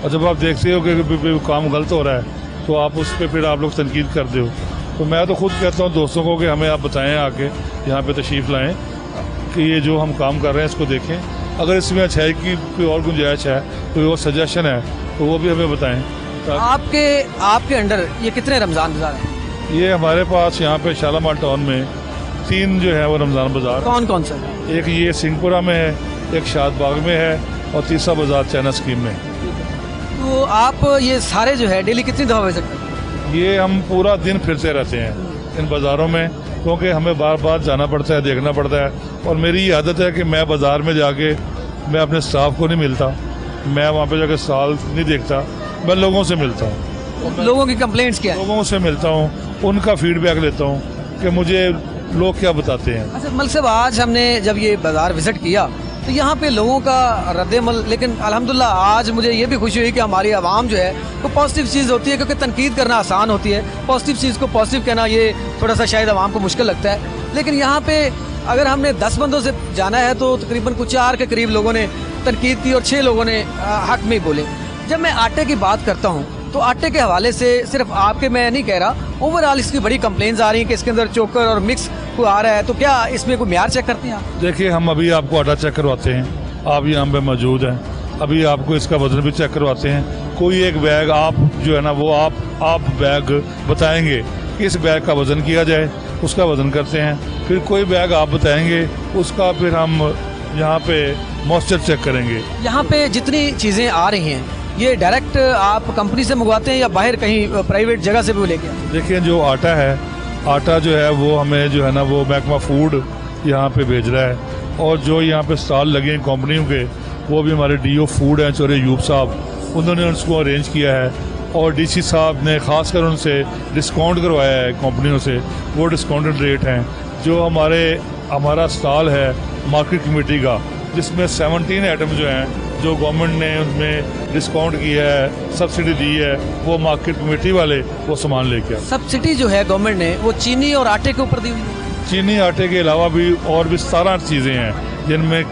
और जब आप देखते हो कि काम गलत हो रहा है तो आप उस पर फिर आप लोग तनकीद करते हो। तो मैं तो खुद कहता हूँ दोस्तों को कि हमें आप बताएँ, आके यहाँ पर तशरीफ़ लाएँ कि ये जो हम काम कर रहे हैं इसको देखें, अगर इसमें अच्छाई की कोई और गुंजाइश है, कोई और सजेशन है तो वो भी हमें बताएं। आपके अंडर ये कितने रमज़ान बाज़ार हैं? ये हमारे पास यहाँ पे शालामार टाउन में 3 जो है वो रमज़ान बाज़ार। कौन कौन सा? एक ये सिंहपुरा में है, एक शादबाग में है और तीसरा बाज़ार चाइना स्कीम में। तो आप ये सारे जो है डेली कितनी दफ़ा विजिट करते हैं? ये हम पूरा दिन फिरते रहते हैं इन बाज़ारों में, क्योंकि हमें बार बार जाना पड़ता है, देखना पड़ता है। और मेरी ये आदत है कि मैं बाज़ार में जाके मैं अपने स्टाफ को नहीं मिलता, मैं वहाँ पे जाके स्टॉल नहीं देखता, मैं लोगों से मिलता हूँ। लोगों की कंप्लेंट्स क्या है? लोगों से मिलता हूँ, उनका फीडबैक लेता हूँ कि मुझे लोग क्या बताते हैं। अच्छा मलिक साहब, आज हमने जब ये बाज़ार विज़िट किया तो यहाँ पे लोगों का रद्द-ए-अमल, लेकिन अल्हम्दुलिल्लाह आज मुझे ये भी खुशी हुई कि हमारी आवाम जो है वो पॉजिटिव चीज़ होती है, क्योंकि तनकीद करना आसान होती है, पॉजिटिव चीज़ को पॉजिटिव कहना ये थोड़ा सा शायद आवाम को मुश्किल लगता है। लेकिन यहाँ पे अगर हमने 10 बंदों से जाना है तो तकरीबन कुछ 4 के करीब लोगों ने तनकीद की और 6 लोगों ने हक में बोले। जब मैं आटे की बात करता हूँ तो आटे के हवाले से सिर्फ आपके, मैं नहीं कह रहा, ओवरऑल इसकी बड़ी कंप्लेंट्स आ रही हैं कि इसके अंदर चोकर और मिक्स को आ रहा है, तो क्या इसमें कोई म्यार चेक करते हैं आप? देखिए, हम अभी आपको आटा चेक करवाते हैं, आप यहाँ पे मौजूद हैं, अभी आपको इसका वज़न भी चेक करवाते हैं। कोई एक बैग आप जो है ना वो आप बैग बताएंगे कि इस बैग का वज़न किया जाए, उसका वज़न करते हैं। फिर कोई बैग आप बताएंगे, उसका फिर हम यहाँ पे मॉइस्चर चेक करेंगे। यहाँ पे जितनी चीज़ें आ रही हैं ये डायरेक्ट आप कंपनी से मंगवाते हैं या बाहर कहीं प्राइवेट जगह से भी लेके? देखिए, जो आटा है, आटा जो है वो हमें जो है ना वो महकमा फूड यहाँ पे भेज रहा है, और जो यहाँ पे स्टॉल लगे हैं कंपनियों के वो भी हमारे DO फूड हैं चौरे यूब साहब, उन्होंने उसको अरेंज किया है, और DC साहब ने ख़ासकर उनसे डिस्काउंट करवाया है कंपनियों से, वो डिस्काउंटेड रेट हैं। जो हमारा स्टॉल है मार्केट कमेटी का, जिसमें 17 आइटम जो हैं जो गवर्नमेंट ने उनमें डिस्काउंट किया है, सब्सिडी दी है, वो मार्केट कमेटी वाले वो सामान लेके आए। सब्सिडी जो है गवर्नमेंट ने वो चीनी और आटे के ऊपर दी हुई है? चीनी आटे के अलावा भी और भी 17 चीज़ें हैं जिनमें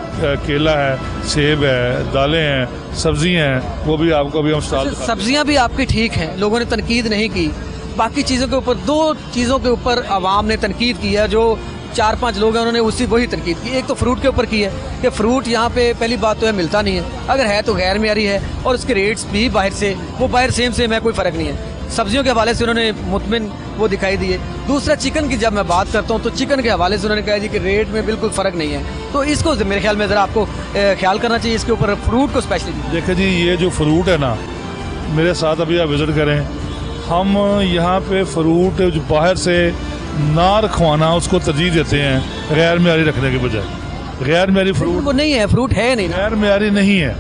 केला है, सेब है, दालें हैं, सब्जियां हैं, वो भी आपको अभी हम स्टॉल सब्जियां भी आपकी ठीक हैं, लोगों ने तनकीद नहीं की। बाकी चीज़ों के ऊपर, दो चीज़ों के ऊपर आवाम ने तनकीद की है, जो 4-5 लोग हैं उन्होंने वही तनकीद की। एक तो फ्रूट के ऊपर की है कि फ्रूट यहाँ पे पहली बात तो है मिलता नहीं है, अगर है तो गैर मेयारी है, और उसके रेट्स भी बाहर से सेम है, कोई फ़र्क नहीं है। सब्जियों के हवाले से उन्होंने मुतमिन वो दिखाई दिए। दूसरा चिकन की जब मैं बात करता हूँ तो चिकन के हवाले से उन्होंने कहा जी कि रेट में बिल्कुल फ़र्क नहीं है। तो इसको मेरे ख्याल में ज़रा आपको ख्याल करना चाहिए इसके ऊपर, फ्रूट को स्पेशली। देखिए जी, ये जो फ्रूट है ना, मेरे साथ अभी आप विज़िट करें, हम यहाँ पे फ्रूट जो बाहर से ना रखवाना उसको तरजीह देते हैं गैर मेयारी रखने के बजाय। गैर मेयारी फ्रूट वो नहीं है, फ्रूट है नहीं, गैर मेयारी नहीं है,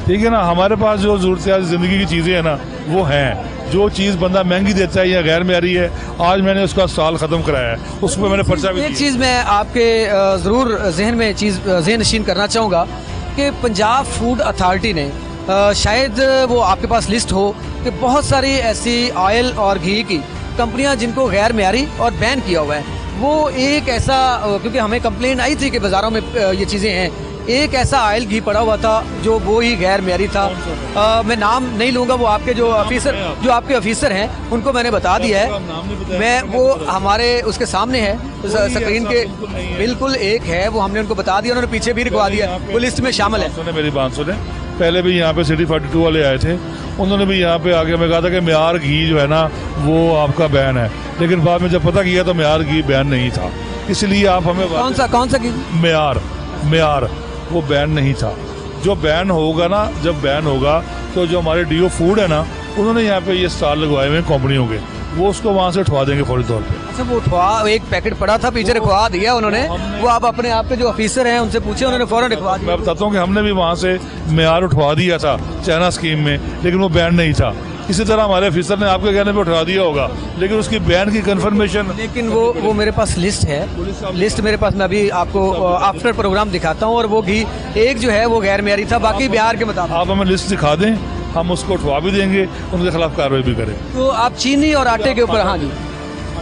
ठीक है ना। हमारे पास जो ज़रूरत ज़िंदगी की चीज़ें हैं ना वो हैं। जो चीज़ बंदा महंगी देता है या गैर मेयारी है, आज मैंने उसका स्टॉल ख़त्म कराया है, उसमें मैंने पर्चा भी एक चीज़ मैं आपके ज़रूर जहन में जहन नशीन करना चाहूँगा कि पंजाब फूड अथॉरिटी ने शायद वो आपके पास लिस्ट हो कि बहुत सारी ऐसी ऑयल और घी की कंपनियां जिनको गैर मेयारी और बैन किया हुआ है। वो एक ऐसा, क्योंकि हमें कंप्लेंट आई थी कि बाज़ारों में ये चीज़ें हैं, एक ऐसा ऑयल घी पड़ा हुआ था जो वो ही गैर मेयारी था। मैं नाम नहीं लूँगा, वो आपके जो ऑफिसर हैं उनको मैंने बता दिया है। मैं वो हमारे उसके सामने है स्क्रीन के, बिल्कुल एक है, वो हमने उनको बता दिया, उन्होंने पीछे भी लिखवा दिया, वो लिस्ट में शामिल है। सुने मेरी बात सुने, पहले भी यहाँ पे सिटी 42 वाले आए थे, उन्होंने भी यहाँ पे आके हमें कहा था कि मेयार घी जो है ना वो आपका बैन है, लेकिन बाद में जब पता किया तो मेयार घी बैन नहीं था। इसलिए आप हमें कौन सा घी? मेयार वो बैन नहीं था। जो बैन होगा ना, जब बैन होगा तो जो हमारे डीओ फूड है ना, उन्होंने यहाँ पे ये स्टॉल लगवाए हुए हैं कंपनियों के, वो उसको वहाँ से उठवा देंगे फौरी तौर पे। अच्छा, वो उठवा, एक पैकेट पड़ा था पीछे रखवा दिया उन्होंने, वो आप अपने आप के जो ऑफिसर हैं उनसे पूछे, उन्होंने फौरन रखवा दिया। मैं बताता हूँ कि हमने भी वहाँ से मेयार उठवा दिया था चाइना स्कीम में, लेकिन वो बैन नहीं था। इसी तरह हमारे ऑफिसर ने आपके कहने पे उठा दिया होगा, लेकिन उसकी बैन की कंफर्मेशन, लेकिन वो मेरे पास लिस्ट है, लिस्ट मेरे पास, मैं अभी आपको आफ्टर प्रोग्राम दिखाता हूँ। और वो घी एक जो है वो गैर मेयारी था, बाकी बिहार के मुताबिक। आप हमें लिस्ट दिखा दें, हम उसको उठवा भी देंगे, उनके खिलाफ कार्रवाई भी करें। तो आप चीनी और आटे के ऊपर, हाँ जी,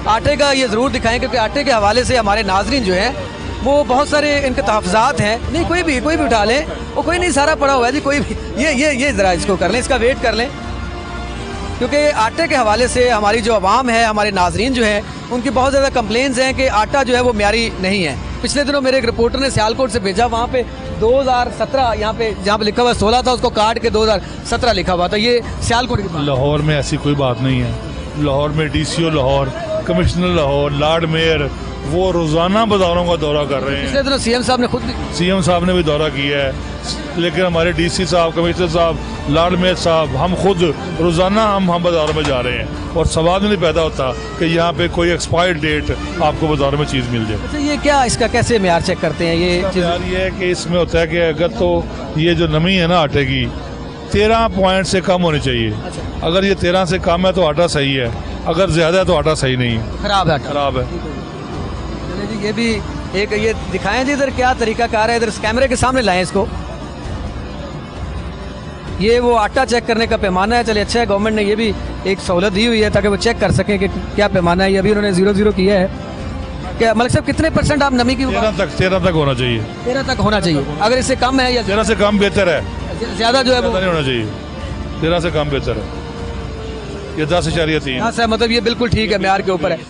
आटे का ये ज़रूर दिखाएं, क्योंकि आटे के हवाले से हमारे नाजरीन जो हैं वो बहुत सारे इनके तहफ़्ज़ात हैं। नहीं, कोई भी उठा लें, वो कोई नहीं, सारा पड़ा हुआ है जी, कोई भी ये ज़रा इसको कर लें, इसका वेट कर लें, क्योंकि आटे के हवाले से हमारी जो आवाम है, हमारे नाजरीन जो हैं, उनकी बहुत ज़्यादा कंप्लेंट्स हैं कि आटा जो है वो मेयारी नहीं है। पिछले दिनों मेरे एक रिपोर्टर ने सियालकोट से भेजा, वहाँ पे 2017 यहाँ पे जहाँ पे लिखा हुआ 16 था, उसको काट के 2017 लिखा हुआ था। ये सियालकोट की। लाहौर में ऐसी कोई बात नहीं है। लाहौर में DCO Lahore, commissioner Lahore, Lord mayor, वो रोज़ाना बाज़ारों का दौरा कर रहे हैं। पिछले दिनों सीएम साहब ने भी दौरा किया है, लेकिन हमारे डीसी साहब, कमिश्नर साहब, लॉर्ड मेयर साहब, हम खुद रोज़ाना हम बाज़ारों में जा रहे हैं, और सवाल नहीं पैदा होता कि यहाँ पे कोई एक्सपायर्ड डेट आपको बाज़ारों में चीज़ मिल जाए। अच्छा, ये क्या, इसका कैसे मेयार चेक करते हैं? ये है कि इसमें होता है कि अगर तो ये जो नमी है ना आटे की 13 पॉइंट से कम होनी चाहिए। अगर ये 13 से कम है तो आटा सही है, अगर ज़्यादा है तो आटा सही नहीं है, खराब है। ये भी एक, ये दिखाएं जी इधर क्या तरीकाकार है, इधर कैमरे के सामने लाएं इसको। ये वो आटा चेक करने का पैमाना है। चलिए, अच्छा है, गवर्नमेंट ने ये भी एक सहूलत दी हुई है ताकि वो चेक कर सकें कि क्या पैमाना है। ये अभी उन्होंने 0-0 किया है। क्या मलिक साहब, कितने % आप नमी की? 13 तक होना चाहिए। 13 तक होना चाहिए। अगर इससे कम है या 13 से कम बेहतर है, ज़्यादा जो है वो नहीं होना चाहिए। 13 से कम बेहतर है। ये 10.3। हाँ सर, मतलब ये बिल्कुल ठीक है, मेयार के ऊपर है।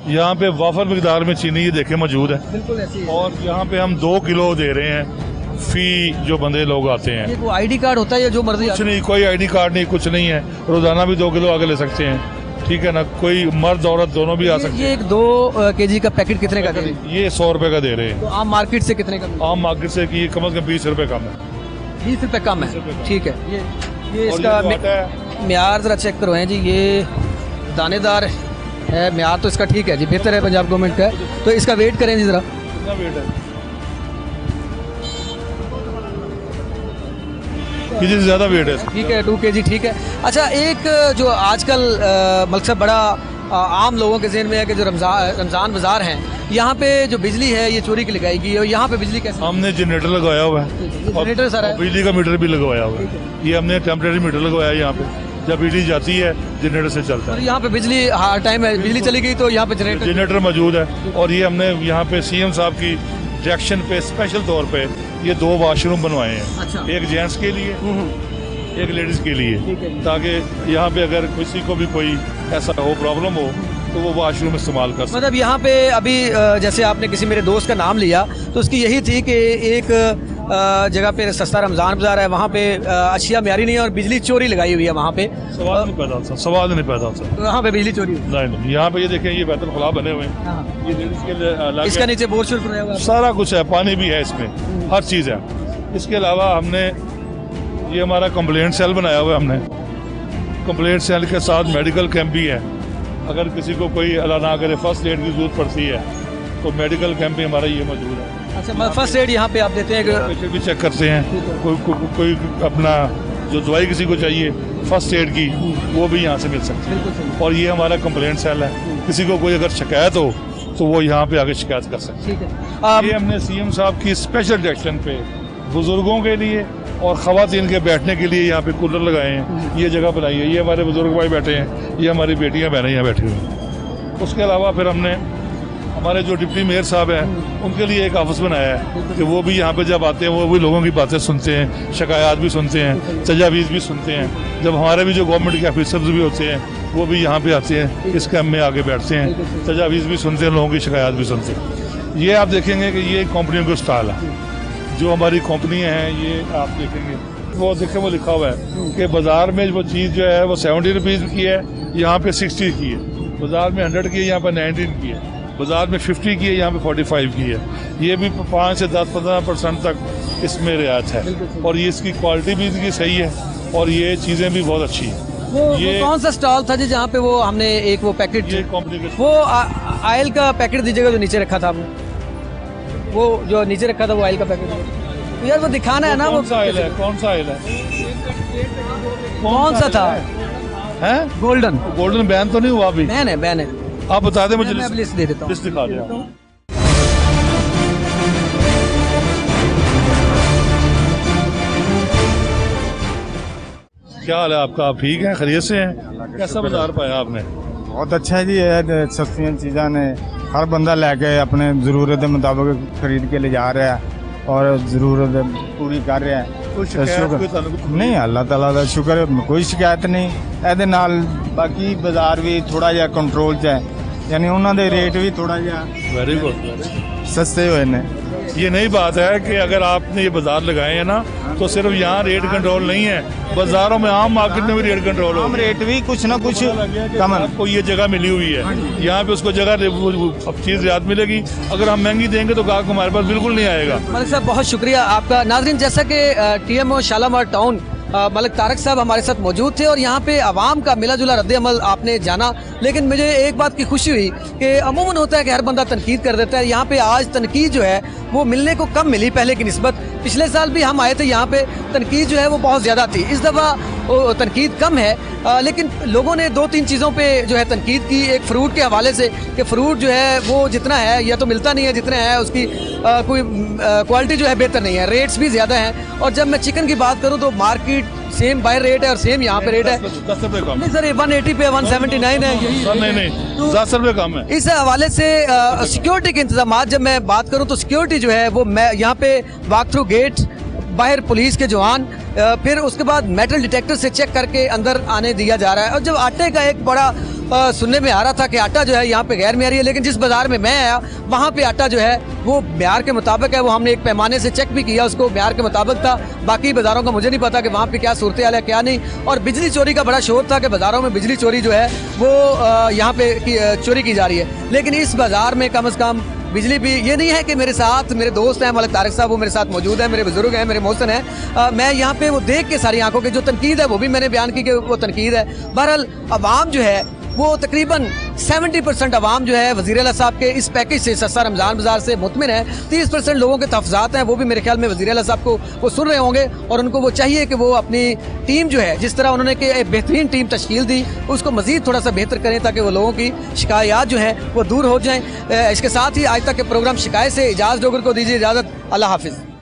यहाँ पे वाफर मिकदार में चीनी ये देखे मौजूद है, बिल्कुल ऐसी है। और यहाँ पे हम 2 किलो दे रहे हैं फी जो बंदे लोग आते हैं। ये वो ID कार्ड होता है या जो मर्जी? कुछ नहीं, कोई ID कार्ड नहीं, कुछ नहीं है। रोजाना भी 2 किलो आगे ले सकते हैं, ठीक है ना। कोई मर्द औरत दोनों भी आ सकते हैं। ये 2 kg का पैकेट कितने का दे रहे हैं? ये 100 रुपए का दे रहे हैं। तो आम मार्केट से कितने का? आम मार्केट से कि कम से कम 20 रुपए कम है। 20 रुपए कम है, ठीक है। ये इसका मेयार ज़रा चेक करवाएं जी। ये दानेदार है, मेयार तो इसका ठीक है जी, बेहतर है पंजाब गवर्नमेंट का। तो इसका वेट करें जी ज़रा। कितना वेट है? किसी से ज़्यादा वेट है, ठीक है, 2 kg ठीक है। अच्छा, एक जो आजकल मलिक साहब बड़ा आम लोगों के ज़हन में है कि जो रमज़ान बाज़ार हैं, यहाँ पे जो बिजली है ये चोरी की लगाएगी, और यहाँ पे बिजली कैसे? हमने जनरेटर लगाया हुआ है, जनरेटर सर है, बिजली का मीटर भी लगवाया हुआ है। ये हमने टेम्परेरी मीटर लगवाया है यहाँ पे। जब बिजली जाती है जनरेटर से चलता और है। यहाँ पे बिजली हर टाइम है, बिजली चली गई तो यहाँ पे जनरेटर। जनरेटर मौजूद है और ये हमने यहाँ पे सीएम साहब की डायरेक्शन पे स्पेशल तौर पे ये 2 वाशरूम बनवाए हैं। अच्छा। एक जेंट्स के लिए, एक लेडीज़ के लिए, ताकि यहाँ पे अगर किसी को भी कोई ऐसा हो प्रॉब्लम हो तो वो वाशरूम इस्तेमाल कर सके। मतलब यहाँ पे अभी जैसे आपने किसी मेरे दोस्त का नाम लिया तो उसकी यही थी कि एक जगह पे सस्ता रमज़ान बाज़ार है, वहाँ पे अशिया म्यारी नहीं है और बिजली चोरी लगाई हुई है वहाँ पे। सवाल नहीं पैदा होता, सवाल नहीं पैदा होता। वहाँ पे बिजली चोरी हुई। नहीं, यहाँ पे ये देखें, ये बैतुल खुला बने हुए हैं, ये लेडीज़ के लिए इसका नीचे बोर शुल्क रहा हुआ है। सारा कुछ है, पानी भी है इसमें, हर चीज़ है। इसके अलावा हमने ये हमारा कंप्लेंट सेल बनाया हुआ है हमने। कंप्लेंट सेल के साथ मेडिकल कैंप भी है। अगर किसी को कोई अल्लाह ना करे फर्स्ट एड की जरूरत पड़ती है तो मेडिकल कैंप भी हमारा ये मौजूद है। अच्छा, फर्स्ट एड यहाँ पे आप देते हैं? पेशेंट भी चेक करते हैं, कोई अपना जो दवाई किसी को चाहिए फर्स्ट एड की वो भी यहाँ से मिल सकती है। और ये हमारा कंप्लेंट सेल है, किसी को कोई अगर शिकायत हो तो वो यहाँ पे आगे शिकायत कर सकते हैं। ये हमने सीएम साहब की स्पेशल डायरेक्शन पे बुजुर्गों के लिए और ख़वातीन के बैठने के लिए यहाँ पे कूलर लगाए हैं, ये जगह बनाई है। ये हमारे बुजुर्ग भाई बैठे हैं, ये हमारी बेटियाँ बहनें यहाँ बैठी हुई हैं। उसके अलावा फिर हमने हमारे जो डिप्टी मेयर साहब हैं उनके लिए एक ऑफिस बनाया है कि वो भी यहाँ पे जब आते हैं वो भी लोगों की बातें सुनते हैं, शिकायत भी सुनते हैं, तजावीज़ भी सुनते हैं। जब हमारे भी जो गवर्नमेंट के ऑफिसर्स भी होते हैं वो भी यहाँ पे आते हैं, इस कैम्प में आगे बैठते हैं, तजावीज़ भी सुनते हैं, लोगों की शिकायत भी सुनते हैं। ये आप देखेंगे कि ये कंपनियों का स्टाइल है, जो हमारी कंपनियां हैं ये आप देखेंगे, वो देखें वो लिखा हुआ है कि बाज़ार में वो चीज़ जो है वो 70 रुपीज़ की है, यहाँ पे 60 की है। बाज़ार में 100 की है, यहाँ पे 19 की है। बाज़ार में 50 की है, यहाँ पे 45 की है। ये भी 5 से 10-15% तक इसमें रियायत है और ये इसकी क्वालिटी भी इसकी सही है और ये चीज़ें भी बहुत अच्छी हैं। ये कौन सा स्टॉल था जी जहाँ पे वो हमने एक वो पैकेट, ये कंपनी के वो ऑयल का पैकेट दीजिएगा जो नीचे रखा था आपने, वो जो नीचे रखा था वो ऑयल का पैकेट, तो यार वो दिखाना है ना। वो कौन सा ऑयल है, कौन सा ऑयल है, कौन सा था? है गोल्डन बैन तो नहीं हुआ अभी? बैन है, बैन है। आप बता दें मुझे, मैं लिस्ट दे देता हूँ। लिस्ट दिखा दें। क्या हाल है आपका, आप ठीक हैं, खैरियत से हैं? कैसा बाजार पाया आपने? बहुत अच्छा है जी, सस्ती चीज़ा ने हर बंदा लेके अपने ज़रूरत के मुताबिक खरीद के ले जा रहा है और ज़रूरत पूरी कर रहा है। कोई शिकायत नहीं, अल्लाह ताला का शुक्र है, कोई शिकायत नहीं। ਇਹਦੇ ਨਾਲ बाकी बाजार भी थोड़ा ਜਿਹਾ कंट्रोल 'ਚ है, यानी उन्होंने रेट भी थोड़ा ਜਿਹਾ वेरी गुड सस्ते हुए ने। ये नई बात है कि अगर आपने ये बाजार लगाए हैं ना तो सिर्फ यहाँ रेट कंट्रोल नहीं है, बाजारों में आम मार्केट में भी रेट कंट्रोल आम रेट भी कुछ ना कुछ कम। आपको ये जगह मिली हुई है, यहाँ पे उसको जगह अब चीज़ याद मिलेगी। अगर हम महंगी देंगे तो ग्राहक हमारे पास बिल्कुल नहीं आएगा। मलिक साहब बहुत शुक्रिया आपका। नाज़रीन, जैसा कि TMO शालामार टाउन मलिक तारक साहब हमारे साथ मौजूद थे और यहाँ पे आवाम का मिला जुला रद्द-ए-अमल आपने जाना, लेकिन मुझे एक बात की खुशी हुई कि अमूमन होता है कि हर बंदा तनकीद कर देता है, यहाँ पे आज तनकीद जो है वो मिलने को कम मिली पहले की निस्बत। पिछले साल भी हम आए थे, यहाँ पे तनकीद जो है वो बहुत ज़्यादा थी, इस दफ़ा तनकीद कम है। लेकिन लोगों ने 2-3 चीज़ों पे जो है तनकीद की। एक फ़्रूट के हवाले से कि फ़्रूट जो है वो जितना है या तो मिलता नहीं है जितना है, उसकी कोई क्वालिटी जो है बेहतर नहीं है, रेट्स भी ज़्यादा हैं। और जब मैं चिकन की बात करूँ तो मार्केट सेम बाय रेट है और सेम यहाँ पे रेट है। 10 रुपये कम नहीं सर, 180 पे 179 है। नहीं 10 रुपये कम है। इस हवाले से सिक्योरिटी के इंतजाम, जब मैं बात करूँ तो सिक्योरिटी जो है वो मैं यहाँ पे वॉक थ्रू गेट, बाहर पुलिस के जवान, फिर उसके बाद मेटल डिटेक्टर से चेक करके अंदर आने दिया जा रहा है। और जब आटे का एक बड़ा सुनने में आ रहा था कि आटा जो है यहाँ पे गैर मेयारी है, लेकिन जिस बाज़ार में मैं आया वहाँ पे आटा जो है वो म्यार के मुताबिक है। वो हमने एक पैमाने से चेक भी किया, उसको म्यार के मुताबिक था। बाकी बाज़ारों का मुझे नहीं पता कि वहाँ पे क्या सूरत हाल है क्या नहीं। और बिजली चोरी का बड़ा शोर था कि बाज़ारों में बिजली चोरी जो है वो यहाँ पे चोरी की जा रही है, लेकिन इस बाज़ार में कम अज़ कम बिजली भी, ये नहीं है कि मेरे साथ मेरे दोस्त हैं मलिक तारक साहब, वो मेरे साथ मौजूद है, मेरे बुजुर्ग हैं, मेरे मोहसिन हैं, मैं यहाँ पे वो देख के सारी आंखों की जो तनकीद है वो भी मैंने बयान की कि वो तनकीद है। बहरहाल अवाम जो है वो तकरीबन 70% अवाम जो है वज़ीर आला साहब के इस पैकेज से, सस्ता रमज़ान बाज़ार से मुतमिन है। 30% लोगों के तहफ़्ज़ात हैं, वो भी मेरे ख्याल में वज़ीर आला साहब को वो सुन रहे होंगे और उनको वो चाहिए कि वो अपनी टीम जो है, जिस तरह उन्होंने कि एक बेहतरीन टीम तश्कील दी, उसको मज़ीद थोड़ा सा बेहतर करें ताकि वो लोगों की शिकायत जो है वो दूर हो जाएँ। इसके साथ ही आज तक के प्रोग्राम शिकायत से इजाज़ डोगर को दीजिए इजाज़त। अल्लाह हाफिज़।